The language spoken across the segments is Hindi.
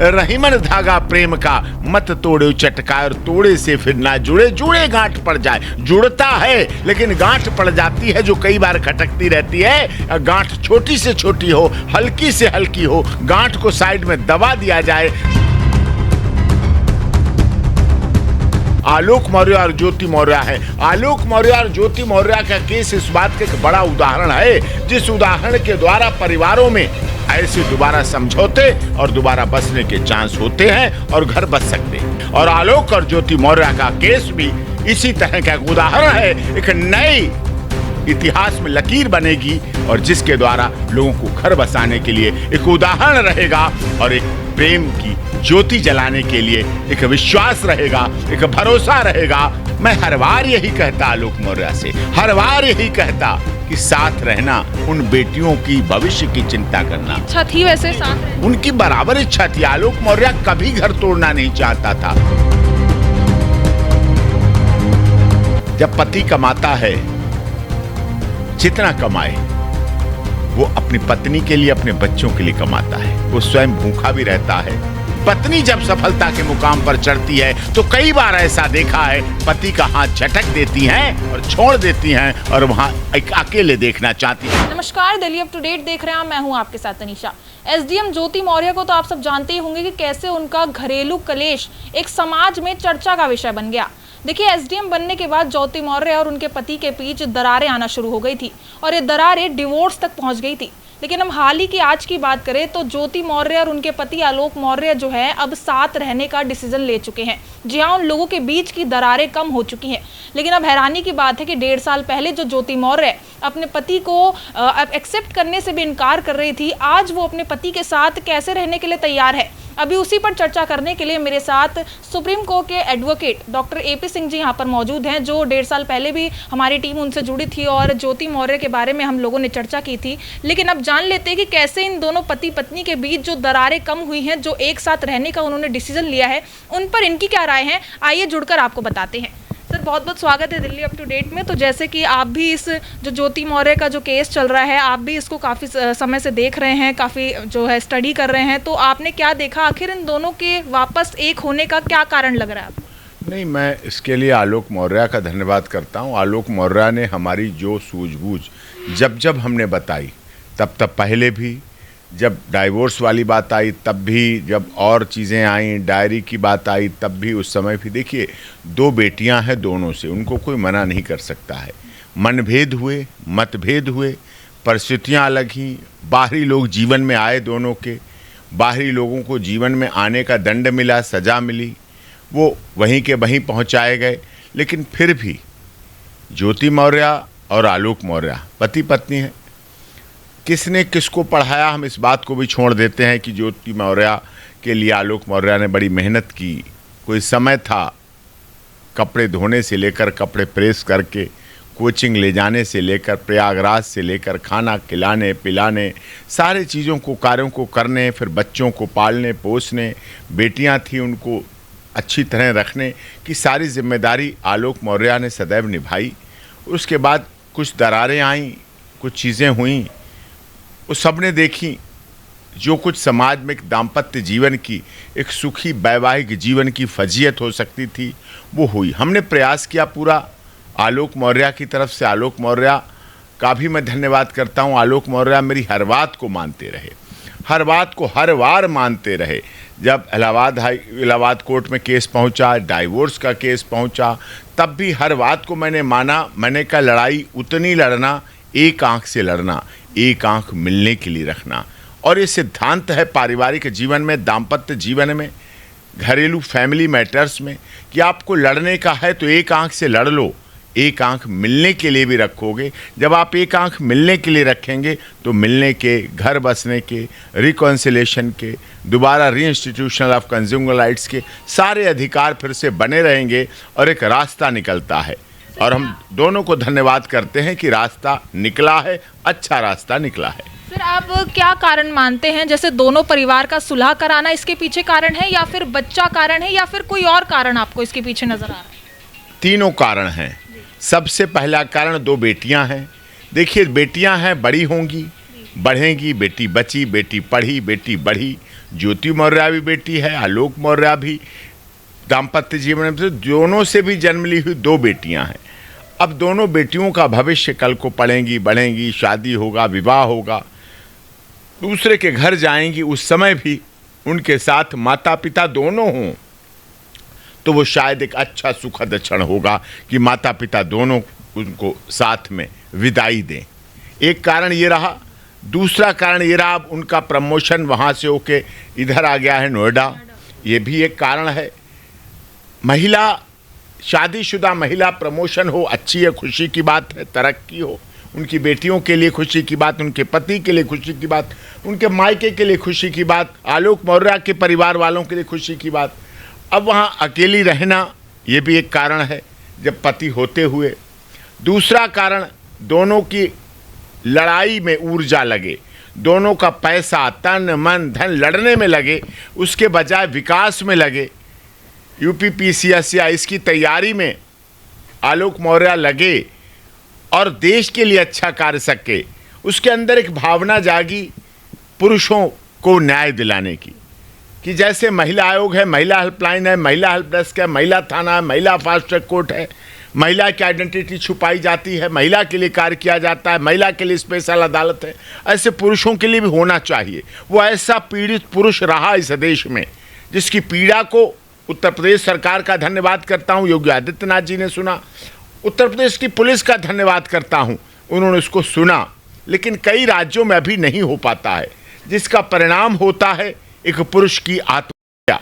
रहीमन धागा प्रेम का मत तोड़ो चटका, और तोड़े से फिर ना जुड़े, जुड़े गांठ पड़ जाए। जुड़ता है लेकिन गांठ पड़ जाती है जो कई बार खटकती रहती है। गांठ छोटी से छोटी हो, हल्की से हल्की हो, गांठ को साइड में दबा दिया जाए। आलोक मौर्य और ज्योति मौर्य है। आलोक मौर्य और ज्योति मौर्य का केस इस बात का एक बड़ा उदाहरण है, जिस उदाहरण के द्वारा परिवारों में ऐसे दोबारा समझौते और दोबारा बसने के चांस होते हैं और घर बस सकते हैं। और आलोक और ज्योति मौर्य का केस भी इसी तरह का एक उदाहरण है। एक नई इतिहास में लकीर बनेगी और जिसके द्वारा लोगों को घर बसाने के लिए एक उदाहरण रहेगा और एक प्रेम की ज्योति जलाने के लिए एक विश्वास रहेगा, एक भरोसा रहेगा। मैं हर बार यही कहता आलोक मौर्य से, हर बार यही कहता कि साथ रहना, उन बेटियों की भविष्य की चिंता करना। इच्छा थी वैसे साथ, उनकी बराबर इच्छा थी। आलोक मौर्य कभी घर तोड़ना नहीं चाहता था। जब पति कमाता है, जितना कमाए वो अपनी पत्नी के लिए, अपने बच्चों के लिए कमाता है। वो स्वयं भूखा भी रहता है। पत्नी जब सफलता के मुकाम पर चढ़ती है तो कई बार ऐसा देखा है, पति का हाथ झटक देती हैं और छोड़ देती हैं और वहां एक अकेले देखना चाहती हैं। नमस्कार, दिल्ली अप टू डेट देख रहे हैं, मैं हूं आपके साथ तनीषा। एसडीएम ज्योति मौर्य को तो आप सब जानते ही होंगे कि कैसे उनका घरेलू कलेश एक समाज में चर्चा का विषय बन गया। देखिए, एसडीएम बनने के बाद ज्योति मौर्य और उनके पति के बीच दरारें आना शुरू हो गई थी और ये दरारें डिवोर्स तक पहुंच गई थी। लेकिन हम हाल ही की आज की बात करें तो ज्योति मौर्य और उनके पति आलोक मौर्य जो है अब साथ रहने का डिसीजन ले चुके हैं। जी हाँ, उन लोगों के बीच की दरारें कम हो चुकी हैं। लेकिन अब हैरानी की बात है कि 1.5 साल पहले जो ज्योति मौर्य अपने पति को एक्सेप्ट करने से भी इनकार कर रही थी, आज वो अपने पति के साथ कैसे रहने के लिए तैयार है। अभी उसी पर चर्चा करने के लिए मेरे साथ सुप्रीम कोर्ट के advocate doctor AP Singh ji यहाँ पर मौजूद हैं, जो 1.5 साल पहले भी हमारी टीम उनसे जुड़ी थी और ज्योति मौर्य के बारे में हम लोगों ने चर्चा की थी। लेकिन अब जान लेते हैं कि कैसे इन दोनों पति पत्नी के बीच जो दरारें कम हुई हैं, जो एक साथ रहने का उन्होंने डिसीजन लिया है, उन पर इनकी क्या राय है। आइए जुड़कर आपको बताते हैं। सर, बहुत बहुत स्वागत है दिल्ली अप टू डेट में। तो जैसे कि आप भी इस जो ज्योति मौर्य का जो केस चल रहा है, आप भी इसको काफ़ी समय से देख रहे हैं, काफ़ी जो है स्टडी कर रहे हैं, तो आपने क्या देखा, आखिर इन दोनों के वापस एक होने का क्या कारण लग रहा है आपको? नहीं, मैं इसके लिए आलोक मौर्य का धन्यवाद करता हूँ। आलोक मौर्य ने हमारी जो सूझबूझ जब हमने बताई, तब पहले भी, जब डाइवोर्स वाली बात आई तब भी, जब और चीज़ें आई, डायरी की बात आई तब भी, उस समय भी। देखिए, 2 बेटियां हैं, दोनों से उनको कोई मना नहीं कर सकता है। मनभेद हुए, मतभेद हुए, परिस्थितियां अलग ही, बाहरी लोग जीवन में आए दोनों के, बाहरी लोगों को जीवन में आने का दंड मिला, सज़ा मिली, वो वहीं के वहीं पहुंचाए गए। लेकिन फिर भी ज्योति मौर्य और आलोक मौर्य पति पत्नी हैं। किसने किसको पढ़ाया, हम इस बात को भी छोड़ देते हैं कि ज्योति मौर्य के लिए आलोक मौर्य ने बड़ी मेहनत की। कोई समय था, कपड़े धोने से लेकर कपड़े प्रेस करके, कोचिंग ले जाने से लेकर, प्रयागराज से लेकर खाना खिलाने पिलाने, सारे चीज़ों को, कार्यों को करने, फिर बच्चों को पालने पोसने, बेटियां थी उनको अच्छी तरह रखने की सारी जिम्मेदारी आलोक मौर्य ने सदैव निभाई। उसके बाद कुछ दरारें आईं, कुछ चीज़ें हुईं, वो सब ने देखी। जो कुछ समाज में एक दाम्पत्य जीवन की, एक सुखी वैवाहिक जीवन की फजीयत हो सकती थी, वो हुई। हमने प्रयास किया पूरा आलोक मौर्य की तरफ से। आलोक मौर्य का भी मैं धन्यवाद करता हूँ। आलोक मौर्य मेरी हर बात को मानते रहे, हर बात को हर बार मानते रहे। जब इलाहाबाद कोर्ट में केस पहुँचा, डाइवोर्स का केस पहुँचा, तब भी हर बात को मैंने माना। मैंने कहा, लड़ाई उतनी लड़ना, एक आंख से लड़ना, एक आंख मिलने के लिए रखना। और ये सिद्धांत है पारिवारिक जीवन में, दाम्पत्य जीवन में, घरेलू फैमिली मैटर्स में, कि आपको लड़ने का है तो एक आंख से लड़ लो, एक आंख मिलने के लिए भी रखोगे। जब आप एक आंख मिलने के लिए रखेंगे तो मिलने के, घर बसने के, रिकॉन्सिलेशन के, दोबारा रीइंस्टीट्यूशनल ऑफ कंज्यूमर राइट्स के सारे अधिकार फिर से बने रहेंगे और एक रास्ता निकलता है। और हम दोनों को धन्यवाद करते हैं कि रास्ता निकला है, अच्छा रास्ता निकला है। फिर आप क्या कारण मानते हैं, जैसे दोनों परिवार का सुलह कराना इसके पीछे कारण है, या फिर बच्चा कारण है, या फिर कोई और कारण आपको इसके पीछे नजर आ रहा है? तीनों कारण हैं। सबसे पहला कारण 2 बेटियां हैं। देखिए, बेटियां हैं, बड़ी होंगी, बढ़ेंगी, बेटी बची, बेटी पढ़ी, बेटी बढ़ी। ज्योति मौर्य भी बेटी है, आलोक मौर्य भी दाम्पत्य जीवन में दोनों से भी जन्म ली हुई 2 बेटियां हैं। अब दोनों बेटियों का भविष्य कल को पढ़ेंगी, बढ़ेंगी, शादी होगा, विवाह होगा, दूसरे के घर जाएंगी, उस समय भी उनके साथ माता पिता दोनों हों तो वो शायद एक अच्छा सुखद क्षण होगा कि माता पिता दोनों उनको साथ में विदाई दें। एक कारण ये रहा। दूसरा कारण ये रहा, अब उनका प्रमोशन वहाँ से होके इधर आ गया है नोएडा, ये भी एक कारण है। महिला, शादीशुदा महिला प्रमोशन हो, अच्छी है, खुशी की बात है, तरक्की हो, उनकी बेटियों के लिए खुशी की बात, उनके पति के लिए खुशी की बात, उनके मायके के लिए खुशी की बात, आलोक मौर्य के परिवार वालों के लिए खुशी की बात। अब वहाँ अकेली रहना ये भी एक कारण है जब पति होते हुए। दूसरा कारण, दोनों की लड़ाई में ऊर्जा लगे, दोनों का पैसा, तन मन धन लड़ने में लगे, उसके बजाय विकास में लगे। यूपीपीसीएस या इसकी तैयारी में आलोक मौर्य लगे और देश के लिए अच्छा कार्य सके। उसके अंदर एक भावना जागी पुरुषों को न्याय दिलाने की, कि जैसे महिला आयोग है, महिला हेल्पलाइन है, महिला हेल्प डेस्क है, महिला थाना है, महिला फास्ट ट्रैक कोर्ट है, महिला की आइडेंटिटी छुपाई जाती है, महिला के लिए कार्य किया जाता है, महिला के लिए स्पेशल अदालत है, ऐसे पुरुषों के लिए भी होना चाहिए। वो ऐसा पीड़ित पुरुष रहा इस देश में जिसकी पीड़ा को उत्तर प्रदेश सरकार का धन्यवाद करता हूँ, योगी आदित्यनाथ जी ने सुना। उत्तर प्रदेश की पुलिस का धन्यवाद करता हूँ, उन्होंने उसको सुना। लेकिन कई राज्यों में अभी नहीं हो पाता है, जिसका परिणाम होता है एक पुरुष की आत्महत्या।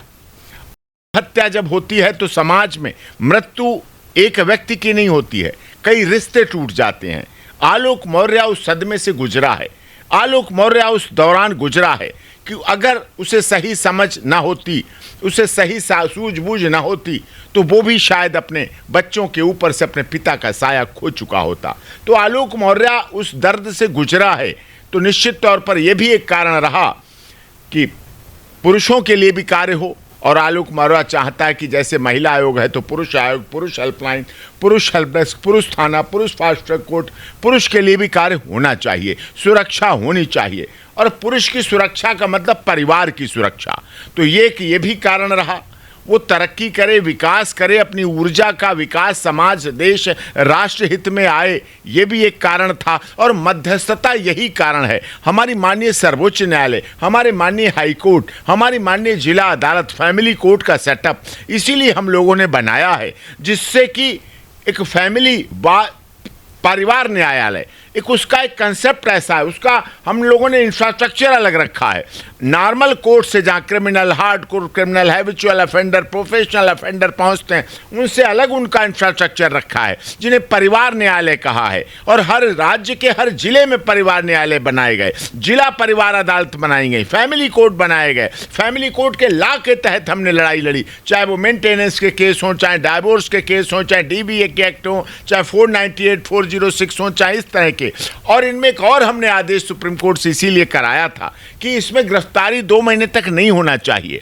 हत्या जब होती है तो समाज में मृत्यु एक व्यक्ति की नहीं होती है, कई रिश्ते टूट जाते हैं। आलोक मौर्य उस सदमे से गुजरा है, आलोक मौर्य उस दौरान गुजरा है कि अगर उसे सही समझ ना होती, उसे सही सूझबूझ ना होती, तो वो भी शायद अपने बच्चों के ऊपर से अपने पिता का साया खो चुका होता। तो आलोक मौर्य उस दर्द से गुजरा है, तो निश्चित तौर पर यह भी एक कारण रहा कि पुरुषों के लिए भी कार्य हो। और आलोक मौर्य चाहता है कि जैसे महिला आयोग है तो पुरुष आयोग, पुरुष हेल्पलाइन, पुरुष हेल्प डेस्क, पुरुष थाना, पुरुष फास्ट ट्रैक कोर्ट, पुरुष के लिए भी कार्य होना चाहिए, सुरक्षा होनी चाहिए। और पुरुष की सुरक्षा का मतलब परिवार की सुरक्षा। तो ये भी कारण रहा, वो तरक्की करे, विकास करे, अपनी ऊर्जा का विकास समाज, देश, राष्ट्र हित में आए, ये भी एक कारण था। और मध्यस्थता यही कारण है। हमारी माननीय सर्वोच्च न्यायालय, हमारे माननीय हाई कोर्ट, हमारी माननीय जिला अदालत, फैमिली कोर्ट का सेटअप इसीलिए हम लोगों ने बनाया है, जिससे कि एक परिवार न्यायालय, एक उसका एक कंसेप्ट ऐसा है, उसका हम लोगों ने इंफ्रास्ट्रक्चर अलग रखा है। नॉर्मल कोर्ट से जहाँ criminal, hard court criminal, habitual offender, professional offender पहुँचते हैं, उनसे अलग उनका इंफ्रास्ट्रक्चर रखा है, जिन्हें परिवार न्यायालय कहा है। और हर राज्य के हर जिले में परिवार न्यायालय बनाए गए, जिला परिवार अदालत बनाई गई, फैमिली कोर्ट बनाए गए। फैमिली कोर्ट के लॉ के तहत हमने लड़ाई लड़ी, चाहे वो मेंटेनेंस के केस हों, चाहे डाइवोर्स के केस हों, चाहे DBA के एक्ट हों, चाहे 498, 406 हों, चाहे इस तरह के। और इनमें एक और हमने आदेश सुप्रीम कोर्ट से इसीलिए कराया था कि इसमें गिरफ्तारी 2 महीने तक नहीं होना चाहिए।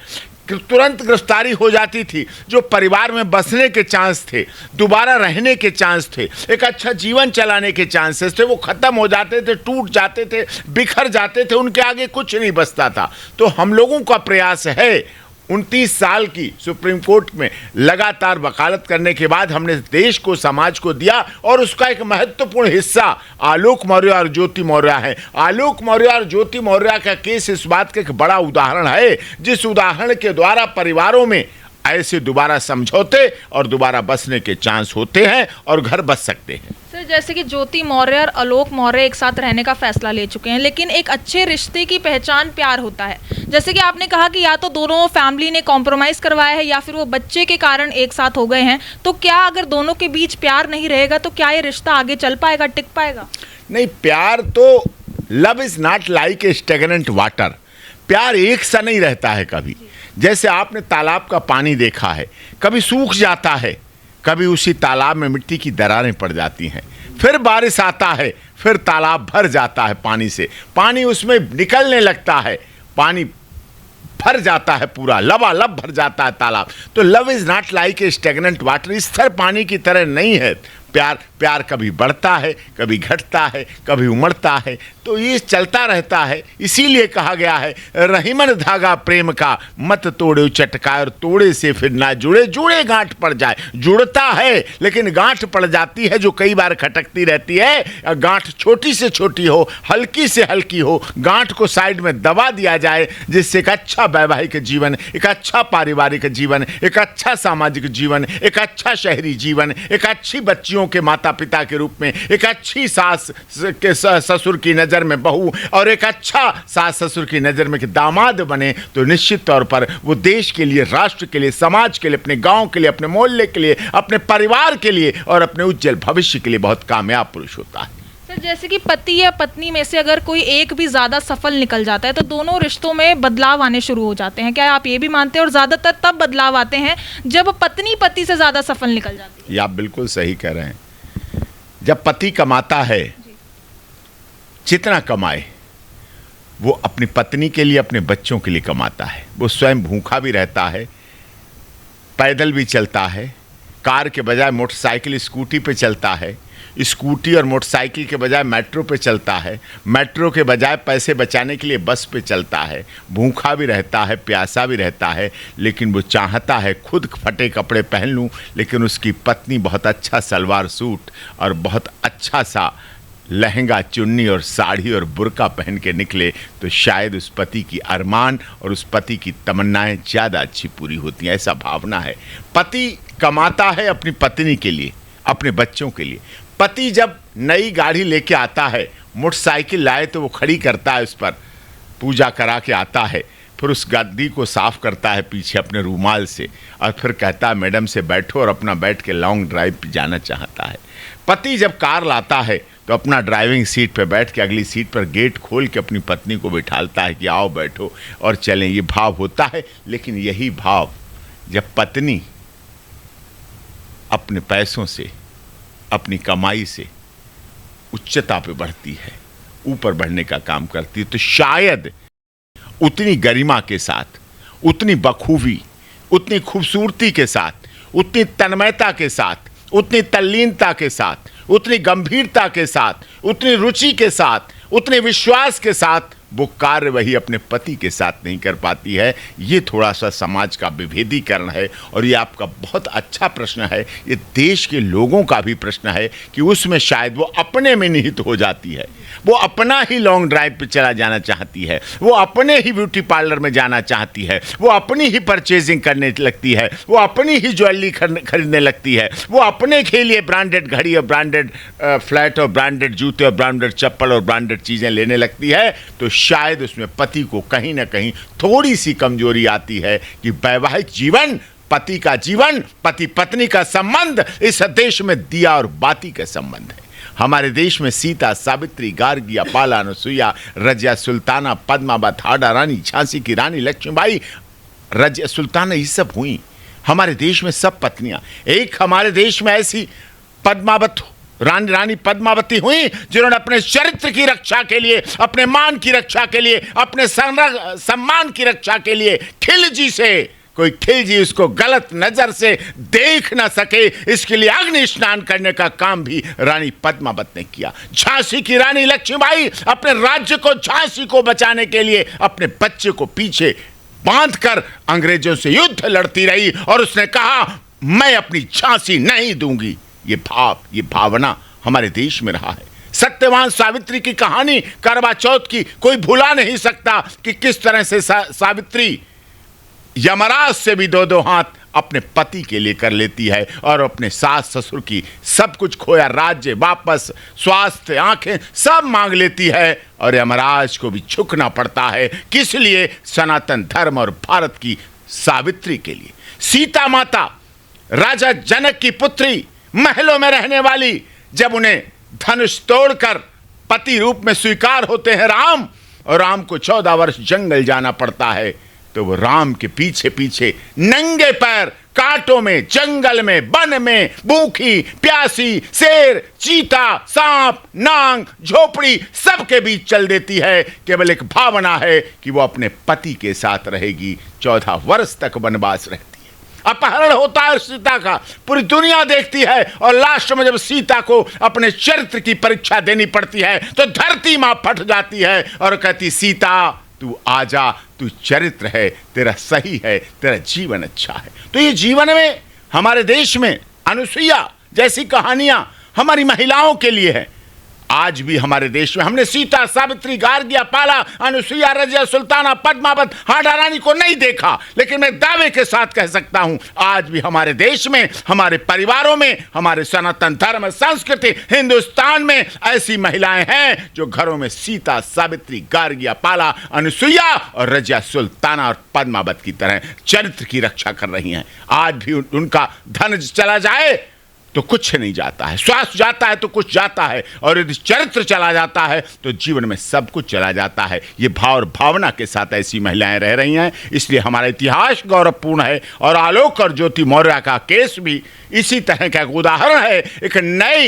तुरंत गिरफ्तारी हो जाती थी, जो परिवार में बसने के चांस थे, दोबारा रहने के चांस थे, एक अच्छा जीवन चलाने के चांसेस थे, वो खत्म हो जाते थे, टूट जाते थे, बिखर जाते थे, उनके आगे कुछ नहीं बचता था। तो हम लोगों का प्रयास है, 29 साल की सुप्रीम कोर्ट में लगातार वकालत करने के बाद हमने देश को, समाज को दिया। और उसका एक महत्वपूर्ण हिस्सा आलोक मौर्य और ज्योति मौर्य है। आलोक मौर्य और ज्योति मौर्य का केस इस बात का एक बड़ा उदाहरण है, जिस उदाहरण के द्वारा परिवारों में ऐसे दोबारा समझौते और दोबारा बसने के चांस होते हैं और घर बस सकते हैं। सर, जैसे कि ज्योति मौर्य और आलोक मौर्य एक साथ रहने का फैसला ले चुके हैं, लेकिन एक अच्छे रिश्ते की पहचान प्यार होता है। जैसे कि आपने कहा कि या तो दोनों फैमिली ने कॉम्प्रोमाइज़ करवाया है या फिर वो बच्चे के कारण एक साथ हो गए हैं। तो क्या अगर दोनों के बीच प्यार नहीं रहेगा तो क्या ये रिश्ता आगे चल पाएगा, टिक पाएगा? नहीं, प्यार तो love is not like a stagnant water. प्यार एक सा नहीं रहता है कभी। जैसे आपने तालाब का पानी देखा है, कभी सूख जाता है, कभी उसी तालाब में मिट्टी की दरारें पड़ जाती हैं, फिर बारिश आता है, फिर तालाब भर जाता है पानी से, पानी उसमें निकलने लगता है, पानी भर जाता है, पूरा लबालब भर जाता है तालाब। तो love is not like a stagnant water, स्थिर पानी की तरह नहीं है। प्यार कभी बढ़ता है, कभी घटता है, कभी उमड़ता है, तो ये चलता रहता है। इसीलिए कहा गया है रहीमन धागा प्रेम का मत तोड़ो चटका, और तोड़े से फिर ना जुड़े, जुड़े गांठ पड़ जाए। जुड़ता है लेकिन गांठ पड़ जाती है जो कई बार खटकती रहती है। गांठ छोटी से छोटी हो, हल्की से हल्की हो, गांठ को साइड में दबा दिया जाए, जिससे एक अच्छा वैवाहिक जीवन, एक अच्छा पारिवारिक जीवन, एक अच्छा सामाजिक जीवन, एक अच्छा शहरी जीवन, एक अच्छी बच्चियों के माता पिता के रूप में, एक अच्छी सास के ससुर की नज़र में बहू, और एक अच्छा सास ससुर की नज़र में कि दामाद बने, तो निश्चित तौर पर वो देश के लिए, राष्ट्र के लिए, समाज के लिए, अपने गांव के लिए, अपने मोहल्ले के लिए, अपने परिवार के लिए और अपने उज्जवल भविष्य के लिए बहुत कामयाब पुरुष होता है। सर, जैसे कि पति या पत्नी में से अगर कोई एक भी ज़्यादा सफल निकल जाता है तो दोनों रिश्तों में बदलाव आने शुरू हो जाते हैं, क्या आप ये भी मानते हैं? और ज़्यादातर तब बदलाव आते हैं जब पत्नी पति से ज़्यादा सफल निकल जाती है। ये आप बिल्कुल सही कह रहे हैं। जब पति कमाता है, जितना कमाए वो अपनी पत्नी के लिए, अपने बच्चों के लिए कमाता है। वो स्वयं भूखा भी रहता है, पैदल भी चलता है, कार के बजाय मोटरसाइकिल स्कूटी पे चलता है, स्कूटी और मोटरसाइकिल के बजाय मेट्रो पे चलता है, मेट्रो के बजाय पैसे बचाने के लिए बस पे चलता है, भूखा भी रहता है, प्यासा भी रहता है, लेकिन वो चाहता है खुद फटे कपड़े पहन लूँ, लेकिन उसकी पत्नी बहुत अच्छा सलवार सूट और बहुत अच्छा सा लहंगा, चुन्नी और साड़ी और बुर्का पहन के निकले, तो शायद उस पति की अरमान और उस पति की तमन्नाएं ज़्यादा अच्छी पूरी होती हैं। ऐसा भावना है। पति कमाता है अपनी पत्नी के लिए, अपने बच्चों के लिए। पति जब नई गाड़ी लेके आता है, मोटरसाइकिल लाए तो वो खड़ी करता है, उस पर पूजा करा के आता है, फिर उस गद्दी को साफ करता है पीछे अपने रूमाल से, और फिर कहता है मैडम से बैठो, और अपना बैठ के लॉन्ग ड्राइव पे जाना चाहता है। पति जब कार लाता है तो अपना ड्राइविंग सीट पे बैठ के अगली सीट पर गेट खोल के अपनी पत्नी को बिठालता है कि आओ बैठो और चलें। ये भाव होता है। लेकिन यही भाव जब पत्नी अपने पैसों से, अपनी कमाई से उच्चता पे बढ़ती है, ऊपर बढ़ने का काम करती है, तो शायद उतनी गरिमा के साथ, उतनी बखूबी, उतनी खूबसूरती के साथ, उतनी तन्मयता के साथ, उतनी तल्लीनता के साथ, उतनी गंभीरता के साथ, उतनी रुचि के साथ, उतने विश्वास के साथ वो कार्य वही अपने पति के साथ नहीं कर पाती है। ये थोड़ा सा समाज का विभेदीकरण है। और ये आपका बहुत अच्छा प्रश्न है, ये देश के लोगों का भी प्रश्न है कि उसमें शायद वो अपने में निहित हो जाती है। वो अपना ही लॉन्ग ड्राइव पे चला जाना चाहती है, वो अपने ही ब्यूटी पार्लर में जाना चाहती है, वो अपनी ही परचेजिंग करने लगती है, वो अपनी ही ज्वेलरी खरीदने लगती है, वो अपने के लिए ब्रांडेड घड़ी और ब्रांडेड फ्लैट और ब्रांडेड जूते और ब्रांडेड चप्पल और ब्रांडेड चीज़ें लेने लगती है। तो शायद उसमें पति को कहीं ना कहीं थोड़ी सी कमजोरी आती है कि वैवाहिक जीवन, पति का जीवन, पति पत्नी का संबंध इस देश में दिया और बाती का संबंध है। हमारे देश में सीता, सावित्री, गार्गी, अपाला, अनुसुईया, रजिया, सुल्ताना, पद्मावत, हाड़ा रानी, झांसी की रानी लक्ष्मीबाई, रजिया, सुल्ताना, ये सब हुई हमारे देश में। सब पत्नियां, एक हमारे देश में ऐसी पद्मावत रानी पद्मावती हुई जिन्होंने अपने चरित्र की रक्षा के लिए, अपने मान की रक्षा के लिए, अपने सम्मान की रक्षा के लिए खिलजी से कोई खिलजी उसको गलत नजर से देख ना सके, इसके लिए अग्नि स्नान करने का काम भी रानी पद्मावत ने किया। झांसी की रानी लक्ष्मीबाई अपने राज्य को, झांसी को बचाने के लिए अपने बच्चे को पीछे बांधकर अंग्रेजों से युद्ध लड़ती रही और उसने कहा मैं अपनी झांसी नहीं दूंगी। ये भाव, ये भावना हमारे देश में रहा है। सत्यवान सावित्री की कहानी करवा चौथ की कोई भुला नहीं सकता कि किस तरह से सावित्री यमराज से भी दो हाथ अपने पति के लिए कर लेती है और अपने सास ससुर की सब कुछ खोया राज्य वापस, स्वास्थ्य, आंखें सब मांग लेती है और यमराज को भी झुकना पड़ता है। किस लिए? सनातन धर्म और भारत की सावित्री के लिए। सीता माता राजा जनक की पुत्री, महलों में रहने वाली, जब उन्हें धनुष तोड़कर पति रूप में स्वीकार होते हैं राम, और राम को 14 वर्ष जंगल जाना पड़ता है, तो वो राम के पीछे पीछे नंगे पैर कांटों में, जंगल में, वन में, भूखी प्यासी, शेर, चीता, सांप, नांग, झोपड़ी सबके बीच चल देती है। केवल एक भावना है कि वो अपने पति के साथ रहेगी। 14 वर्ष तक वनवास रहती है। अपहरण होता है सीता का, पूरी दुनिया देखती है, और लास्ट में जब सीता को अपने चरित्र की परीक्षा देनी पड़ती है तो धरती मां फट जाती है और कहती, सीता तू आजा, तू चरित्र है, तेरा सही है, तेरा जीवन अच्छा है। तो ये जीवन में हमारे देश में अनुसुईया जैसी कहानियां हमारी महिलाओं के लिए है। आज भी हमारे देश में हमने सीता, सावित्री, गार्गिया, पाला, अनुसुईया, रजिया, सुल्ताना, पद्मावत, हाड़ा रानी को नहीं देखा, लेकिन मैं दावे के साथ कह सकता हूं आज भी हमारे देश में, हमारे परिवारों में, हमारे सनातन धर्म संस्कृति हिंदुस्तान में ऐसी महिलाएं हैं जो घरों में सीता, सावित्री, गार्गिया, पाला, अनुसुईया और रजिया, सुल्ताना और पद्मावत की तरह चरित्र की रक्षा कर रही हैं। आज भी उनका धन चला जाए तो कुछ नहीं जाता है, स्वास्थ्य जाता है तो कुछ जाता है, और यदि चरित्र चला जाता है तो जीवन में सब कुछ चला जाता है। ये भाव और भावना के साथ ऐसी महिलाएं रह रही हैं, इसलिए हमारा इतिहास गौरवपूर्ण है। और आलोक और ज्योति मौर्य का केस भी इसी तरह का एक उदाहरण है, एक नए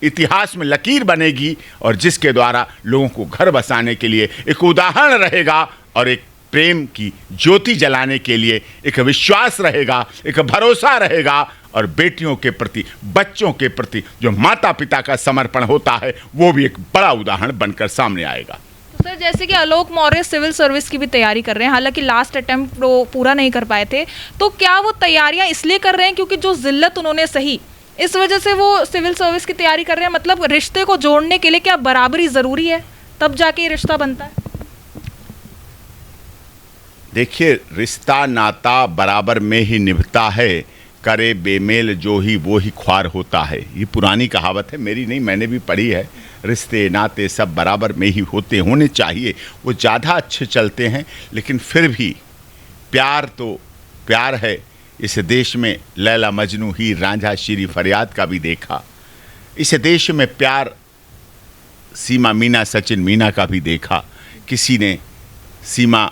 इतिहास में लकीर बनेगी और जिसके द्वारा लोगों को घर बसाने के लिए एक उदाहरण रहेगा, और एक प्रेम की ज्योति जलाने के लिए एक विश्वास रहेगा, एक भरोसा रहेगा, और बेटियों के प्रति, बच्चों के प्रति जो माता पिता का समर्पण होता है वो भी एक बड़ा उदाहरण बनकर सामने आएगा। तो सर, जैसे कि आलोक मौर्य सिविल सर्विस की भी तैयारी कर रहे हैं, हालांकि लास्ट अटेम्प्ट वो पूरा नहीं कर पाए थे, तो क्या वो तैयारियां इसलिए कर रहे हैं क्योंकि जो जिल्लत उन्होंने सही, इस वजह से वो सिविल सर्विस की तैयारी कर रहे हैं? मतलब रिश्ते को जोड़ने के लिए क्या बराबरी ज़रूरी है, तब जाके ये रिश्ता बनता है? देखिए, रिश्ता नाता बराबर में ही निभता है, करे बेमेल जो ही वो ही ख्वार होता है। ये पुरानी कहावत है, मेरी नहीं, मैंने भी पढ़ी है। रिश्ते नाते सब बराबर में ही होने चाहिए, वो ज़्यादा अच्छे चलते हैं। लेकिन फिर भी प्यार तो प्यार है। इस देश में लैला मजनू, हीर रांझा, शीरी फरियाद का भी देखा। इस देश में प्यार सीमा मीना, सचिन मीना का भी देखा। किसी ने सीमा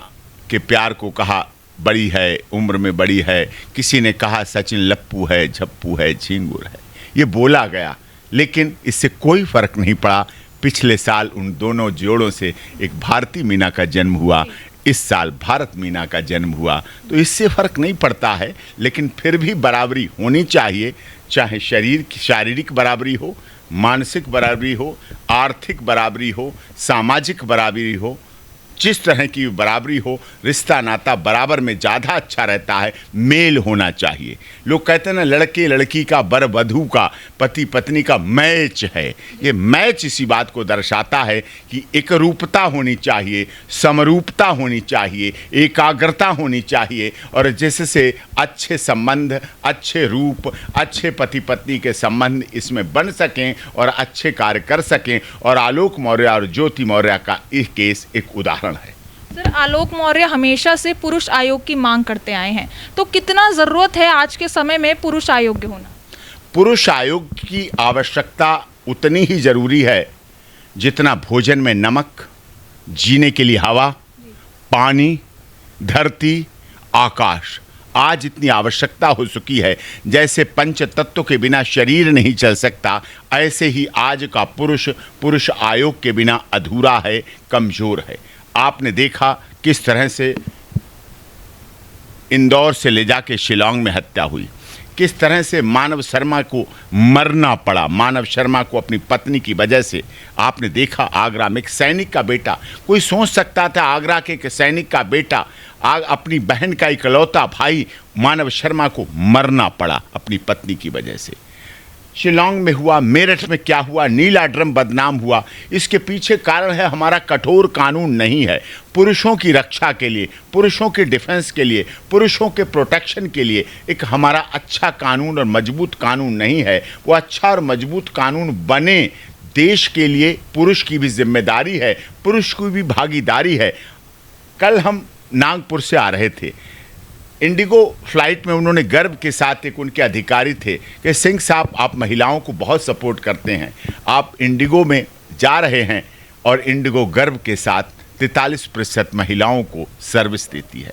के प्यार को कहा बड़ी है, उम्र में बड़ी है, किसी ने कहा सचिन लप्पू है, झप्पू है, झिंगुर है, ये बोला गया, लेकिन इससे कोई फर्क नहीं पड़ा। पिछले साल उन दोनों जोड़ों से एक भारती मीना का जन्म हुआ, इस साल भारत मीना का जन्म हुआ, तो इससे फर्क नहीं पड़ता है। लेकिन फिर भी बराबरी होनी चाहिए, चाहे शारीरिक बराबरी हो, मानसिक बराबरी हो, आर्थिक बराबरी हो, सामाजिक बराबरी हो, जिस तरह की बराबरी हो, रिश्ता नाता बराबर में ज़्यादा अच्छा रहता है। मेल होना चाहिए। लोग कहते हैं ना, लड़के लड़की का, वर वधू का, पति पत्नी का मैच है। ये मैच इसी बात को दर्शाता है कि एकरूपता होनी चाहिए, समरूपता होनी चाहिए, एकाग्रता होनी चाहिए, और जिससे अच्छे संबंध, अच्छे रूप, अच्छे पति पत्नी के संबंध इसमें बन सकें और अच्छे कार्य कर सकें। और आलोक मौर्य और ज्योति मौर्य का यह केस एक उदाहरण है। सर, आलोक मौर्य हमेशा से पुरुष आयोग की मांग करते आए हैं, तो कितना ज़रूरत है आज के समय में पुरुष आयोग होना? पुरुष आयोग की आवश्यकता उतनी ही ज़रूरी है जितना भोजन में नमक, जीने के लिए हवा, पानी, धरती, आकाश आज इतनी आवश्यकता हो चुकी है। जैसे पंच तत्व के बिना शरीर नहीं चल सकता, ऐसे ही आज का पुरुष आयोग के बिना अधूरा है, कमज़ोर है। आपने देखा किस तरह से इंदौर से ले जाके शिलांग में हत्या हुई, किस तरह से मानव शर्मा को मरना पड़ा, मानव शर्मा को अपनी पत्नी की वजह से। आपने देखा आगरा में एक सैनिक का बेटा, कोई सोच सकता था आगरा के एक सैनिक का बेटा, अपनी बहन का इकलौता भाई मानव शर्मा को मरना पड़ा अपनी पत्नी की वजह से। शिलांग में हुआ, मेरठ में क्या हुआ, नीला ड्रम बदनाम हुआ। इसके पीछे कारण है हमारा कठोर कानून नहीं है। पुरुषों की रक्षा के लिए, पुरुषों के डिफेंस के लिए, पुरुषों के प्रोटेक्शन के लिए एक हमारा अच्छा कानून और मजबूत कानून नहीं है। वो अच्छा और मजबूत कानून बने, देश के लिए पुरुष की भी जिम्मेदारी है, पुरुष की भी भागीदारी है। कल हम नागपुर से आ रहे थे, इंडिगो फ्लाइट में उन्होंने गर्व के साथ, एक उनके अधिकारी थे कि सिंह साहब आप महिलाओं को बहुत सपोर्ट करते हैं, आप इंडिगो में जा रहे हैं और इंडिगो गर्व के साथ 43% महिलाओं को सर्विस देती है।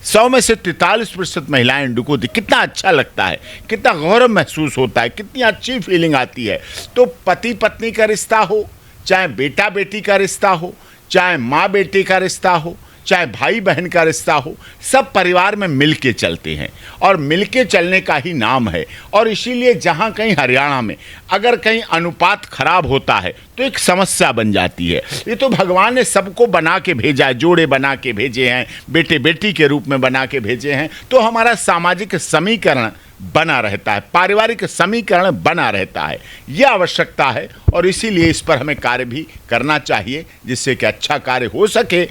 100 में से 43% महिलाएं इंडिगो दी। कितना अच्छा लगता है, कितना गौरव महसूस होता है, कितनी अच्छी फीलिंग आती है। तो पति पत्नी का रिश्ता हो, चाहे बेटा बेटी का रिश्ता हो, चाहे माँ बेटे का रिश्ता हो, चाहे भाई बहन का रिश्ता हो, सब परिवार में मिल के चलते हैं और मिल के चलने का ही नाम है। और इसीलिए जहाँ कहीं हरियाणा में अगर कहीं अनुपात खराब होता है तो एक समस्या बन जाती है। ये तो भगवान ने सबको बना के भेजा है, जोड़े बना के भेजे हैं, बेटे बेटी के रूप में बना के भेजे हैं, तो हमारा सामाजिक समीकरण बना रहता है, पारिवारिक समीकरण बना रहता है। यह आवश्यकता है और इसीलिए इस पर हमें कार्य भी करना चाहिए जिससे कि अच्छा कार्य हो सके।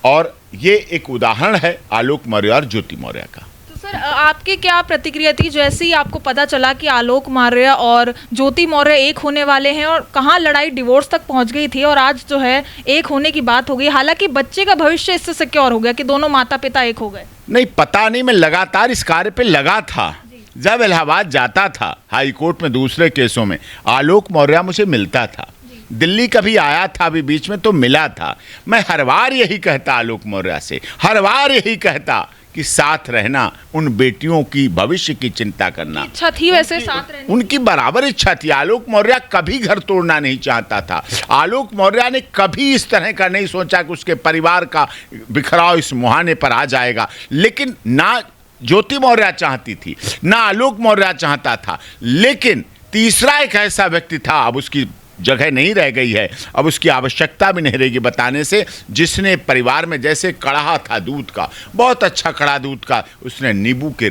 और ये एक उदाहरण है आलोक मौर्य और ज्योति मौर्य का। तो सर आपकी क्या प्रतिक्रिया थी जैसे ही आपको पता चला कि आलोक मौर्य और ज्योति मौर्य एक होने वाले हैं, और कहाँ लड़ाई डिवोर्स तक पहुंच गई थी और आज जो है एक होने की बात हो गई, हालांकि बच्चे का भविष्य इससे सिक्योर हो गया कि दोनों माता पिता एक हो गए? नहीं, पता नहीं, मैं लगातार इस कार्य पे लगा था। जब इलाहाबाद जाता था हाई कोर्ट में दूसरे केसों में, आलोक मौर्य मुझे मिलता था, दिल्ली कभी आया था अभी बीच में तो मिला था। मैं हर बार यही कहता आलोक मौर्य से, हर बार यही कहता कि साथ रहना, उन बेटियों की भविष्य की चिंता करना। इच्छा थी वैसे साथ रहने, उनकी बराबर इच्छा थी। आलोक मौर्य कभी घर तोड़ना नहीं चाहता था। आलोक मौर्य ने कभी इस तरह का नहीं सोचा कि उसके परिवार का बिखराव इस मुहाने पर आ जाएगा। लेकिन ना ज्योति मौर्य चाहती थी, ना आलोक मौर्य चाहता था, लेकिन तीसरा एक ऐसा व्यक्ति था, अब उसकी जगह नहीं रह गई है, अब उसकी आवश्यकता भी नहीं रहेगी बताने से, जिसने परिवार में जैसे कढ़ा था दूध का, बहुत अच्छा कढ़ा दूध का, उसने नींबू के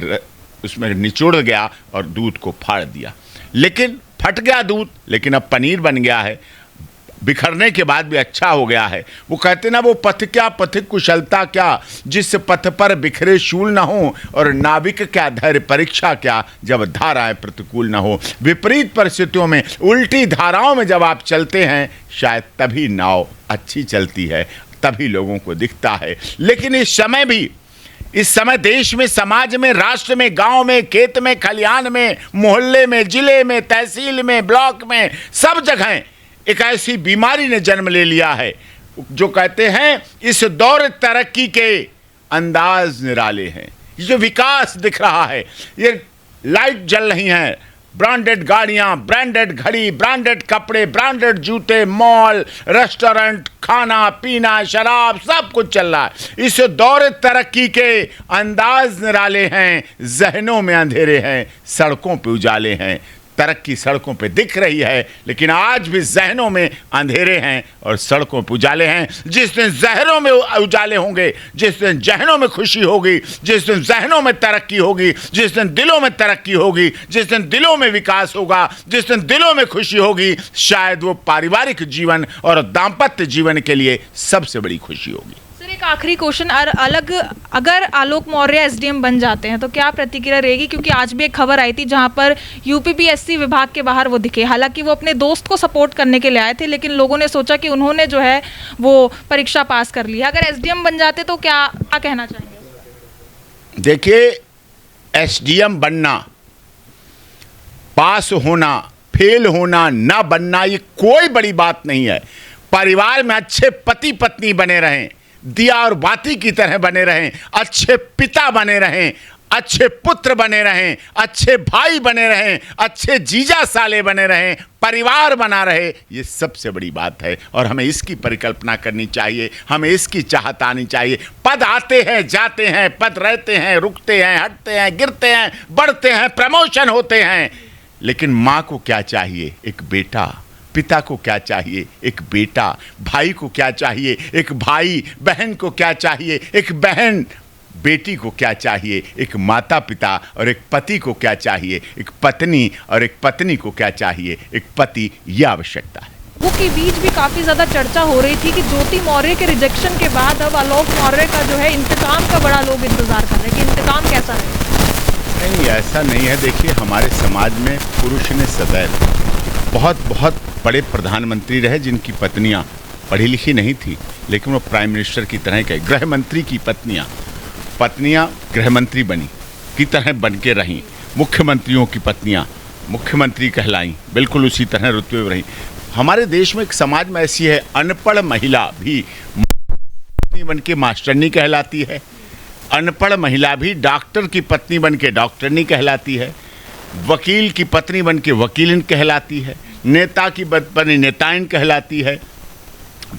उसमें निचोड़ गया और दूध को फाड़ दिया। लेकिन फट गया दूध, लेकिन अब पनीर बन गया है, बिखरने के बाद भी अच्छा हो गया है। वो कहते ना, वो पथ क्या पथिक कुशलता क्या, जिस पथ पर बिखरे शूल न हो, और नाविक क्या धैर्य परीक्षा क्या, जब धाराएं प्रतिकूल न हो। विपरीत परिस्थितियों में, उल्टी धाराओं में जब आप चलते हैं, शायद तभी नाव अच्छी चलती है, तभी लोगों को दिखता है। लेकिन इस समय देश में, समाज में, राष्ट्र में, गांव में, खेत में, खलिहान में, मोहल्ले में, जिले में, तहसील में, ब्लॉक में, सब जगह एक ऐसी बीमारी ने जन्म ले लिया है जो कहते हैं इस दौर तरक्की के अंदाज निराले हैं। ये जो विकास दिख रहा है, ये लाइट जल रही हैं, ब्रांडेड गाड़ियां, ब्रांडेड घड़ी, ब्रांडेड कपड़े, ब्रांडेड जूते, मॉल, रेस्टोरेंट, खाना पीना, शराब, सब कुछ चल रहा है। इस दौर तरक्की के अंदाज निराले हैं, जहनों में अंधेरे हैं, सड़कों पे उजाले हैं। तरक्की सड़कों पे दिख रही है, लेकिन आज भी जहनों में अंधेरे हैं और सड़कों पे उजाले हैं। जिस दिन जहनों में उजाले होंगे, जिस दिन जहनों में खुशी होगी, जिस दिन जहनों में तरक्की होगी, जिस दिन दिलों में तरक्की होगी, जिस दिन दिलों में विकास होगा, जिस दिन दिलों में खुशी होगी, शायद वो पारिवारिक जीवन और दाम्पत्य जीवन के लिए सबसे बड़ी खुशी होगी। एक आखिरी क्वेश्चन, अगर आलोक मौर्य एसडीएम बन जाते हैं तो क्या प्रतिक्रिया रहेगी? क्योंकि आज भी एक खबर आई थी जहां पर यूपीपीएससी विभाग के बाहर वो दिखे, हालांकि वो अपने दोस्त को सपोर्ट करने के लिए आए थे, लेकिन लोगों ने सोचा कि उन्होंने जो है वो परीक्षा पास कर ली। अगर एसडीएम बन जाते तो क्या कहना चाहेंगे? देखिए, एसडीएम बनना, पास होना, फेल होना, ना बनना, ये कोई बड़ी बात नहीं है। परिवार में अच्छे पति पत्नी बने रहें, दिया और बाती की तरह बने रहें, अच्छे पिता बने रहें, अच्छे पुत्र बने रहें, अच्छे भाई बने रहें, अच्छे जीजा साले बने रहें, परिवार बना रहे, ये सबसे बड़ी बात है। और हमें इसकी परिकल्पना करनी चाहिए, हमें इसकी चाहत आनी चाहिए। पद आते हैं, जाते हैं, पद रहते हैं, रुकते हैं, हटते हैं, गिरते हैं, बढ़ते हैं, प्रमोशन होते हैं, लेकिन माँ को क्या चाहिए? एक बेटा। पिता को क्या चाहिए? एक बेटा। भाई को क्या चाहिए? एक भाई। बहन को क्या चाहिए? एक बहन। बेटी को क्या चाहिए? एक माता पिता। और एक पति को क्या चाहिए? एक पत्नी। और एक पत्नी को क्या चाहिए? एक पति। यह आवश्यकता है। वो के बीच भी काफ़ी ज़्यादा चर्चा हो रही थी कि ज्योति मौर्य के रिजेक्शन के बाद अब आलोक मौर्य का जो है इंतकाम का बड़ा लोग इंतजार कर रहे हैं कि इंतकाम कैसा रहेगा। नहीं, ऐसा नहीं है। देखिए, हमारे समाज में पुरुष ने सदैव बहुत बड़े प्रधानमंत्री रहे जिनकी पत्नियां पढ़ी लिखी नहीं थी, लेकिन वो प्राइम मिनिस्टर की तरह के, गृह मंत्री की पत्नियां गृह मंत्री बनी की तरह बन के रहीं। मुख्यमंत्रियों की पत्नियां मुख्यमंत्री कहलाईं, बिल्कुल उसी तरह रुतबे में रहीं। हमारे देश में एक समाज में ऐसी है, अनपढ़ महिला भी बन के मास्टरनी कहलाती है, अनपढ़ महिला भी डॉक्टर की पत्नी बन के डॉक्टरनी कहलाती है, वकील की पत्नी बन के वकीलिन कहलाती है, नेता की बनी नेताइन कहलाती है,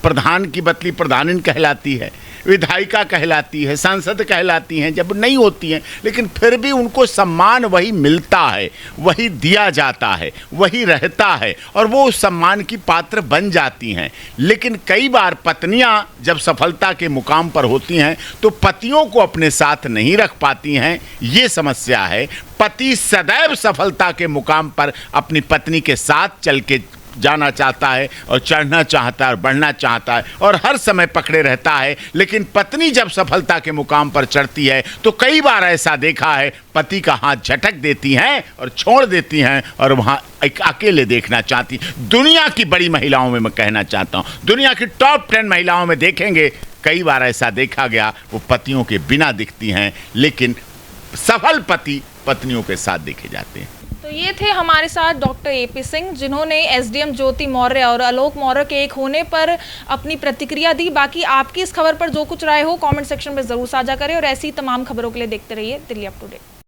प्रधान की बदली प्रधानिन कहलाती है। विधायिका कहलाती है, सांसद कहलाती हैं, जब नहीं होती हैं, लेकिन फिर भी उनको सम्मान वही मिलता है, वही दिया जाता है, वही रहता है और वो उस सम्मान की पात्र बन जाती हैं। लेकिन कई बार पत्नियां जब सफलता के मुकाम पर होती हैं तो पतियों को अपने साथ नहीं रख पाती हैं, ये समस्या है। पति सदैव सफलता के मुकाम पर अपनी पत्नी के साथ चल के जाना चाहता है और चढ़ना चाहता है और बढ़ना चाहता है और हर समय पकड़े रहता है। लेकिन पत्नी जब सफलता के मुकाम पर चढ़ती है तो कई बार ऐसा देखा है, पति का हाथ झटक देती हैं और छोड़ देती हैं और वहाँ एक अकेले देखना चाहती। दुनिया की बड़ी महिलाओं में मैं कहना चाहता हूँ, दुनिया की टॉप 10 महिलाओं में देखेंगे, कई बार ऐसा देखा गया वो पतियों के बिना दिखती हैं, लेकिन सफल पति पत्नियों के साथ देखे जाते हैं। तो ये थे हमारे साथ डॉक्टर AP सिंह, जिन्होंने SDM ज्योति मौर्य और आलोक मौर्य के एक होने पर अपनी प्रतिक्रिया दी। बाकी आपकी इस खबर पर जो कुछ राय हो कमेंट सेक्शन में ज़रूर साझा करें और ऐसी तमाम खबरों के लिए देखते रहिए दिल्ली अप टू डेट।